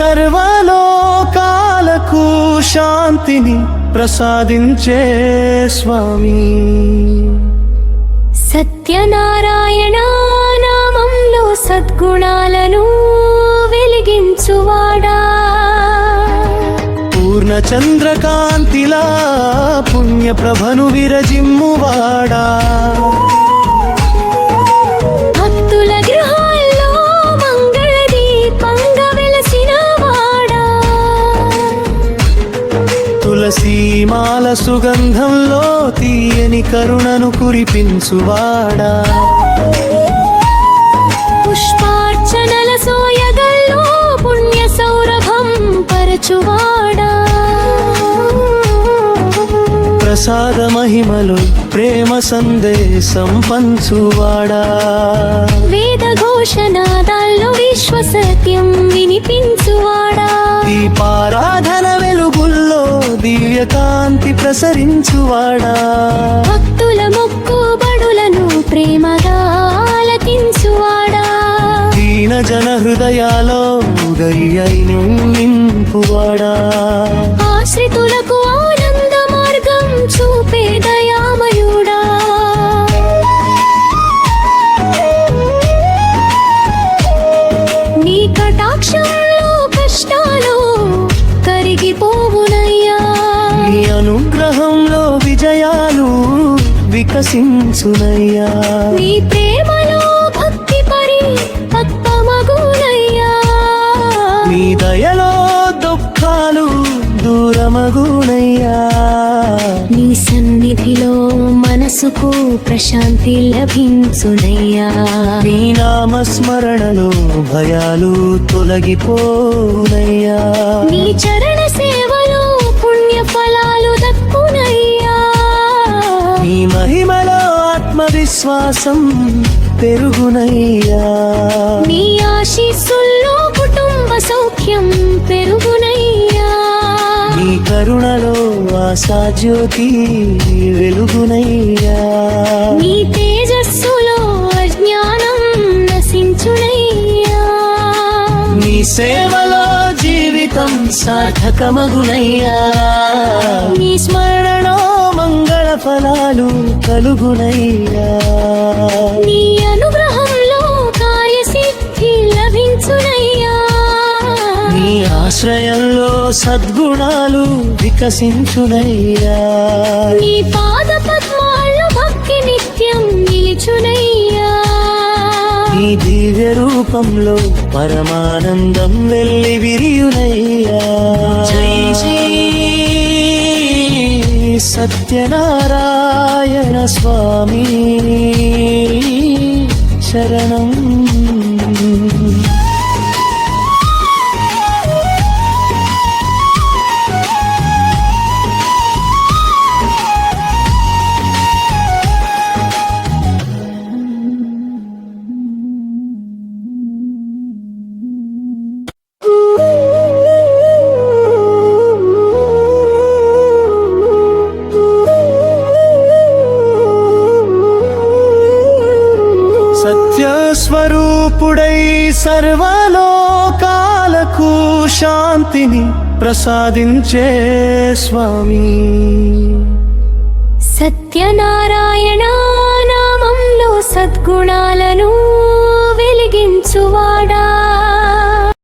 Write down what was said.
సర్వలోకాలకు శాంతిని ప్రసాదించే స్వామి. సత్యనారాయణ నామంలో సద్గుణాలను వెలిగించువాడా, పూర్ణ చంద్రకాంతిలా పుణ్యప్రభను విరజిమ్మువాడా, భక్తుల గృహాల్లో మంగళ దీపంగా వెలసిన వాడా, తులసీమాల సుగంధంలో తీయని కరుణను కురిపించువాడా, పుష్పార్చనల సోయగల్లో పుణ్య సౌరభం పరచువాడా, ప్రసాద మహిమలు ప్రేమ సందేశం పంచువాడా, వేద ఘోషనాదాల్లో విశ్వసత్యం వినిపించువాడా, దీపారాధన వెలుగుల్లో దివ్యకాంతి ప్రసరించువాడా, భక్తుల మొక్కుబడులను ప్రేమగా ఆలకించువాడా, దీన జన హృదయాలో దయ్యను నింపువాడా, ఆశ్రితులకు ఆనంద మార్గం చూపే దయామయుడా, నీ కటాక్షంలో కష్టాలు కరిగిపోవునయ్యా, నీ అనుగ్రహంలో విజయాలు వికసించునయ్యా, నీ ప్రేమలో భక్తి పరిపక్వమగునయ్యా, నీ దయలో దుఃఖాలు దూరమగునయ్యా, నీ సన్నిధిలో మనసుకు ప్రశాంతి లభించునయ్యా, నీ నామస్మరణలో భయాలు తొలగిపోనయ్యా, నీ చరణ సేవలో పుణ్య ఫలాలు దక్కునయ్యా, నీ మహిమలో ఆత్మవిశ్వాసం పెరుగునయ్యా, నీ ఆశీస్సుల్లో కుటుంబ సౌఖ్యం పెరుగునయ్యా, నీ కరుణలో ఆశాజ్యోతి వెలుగునయ్యా, నీ తేజస్సులో అజ్ఞానం నశించునయ్యా, నీ సేవలో జీవితం సార్థకమగునయ్యా, నీ స్మరణలో మంగళ ఫలాలు కలుగునయ్యా, నీ అనుగ్రహంలో కార్యసిద్ధి లభించునయ్యా, నీ ఆశ్రయంలో సద్గుణాలు వికసించునయ్యా, నీ పాద పద్మాల్లో భక్తి నిత్యం నిలిచునయ్యా, నీ దివ్య రూపంలో పరమానందం వెల్లి విరియునయ్యా. జై జై సత్యనారాయణ స్వామి శరణం. సత్యస్వరూపుడై సర్వలోకాలకు శాంతిని ప్రసాదించే స్వామి. సత్యనారాయణ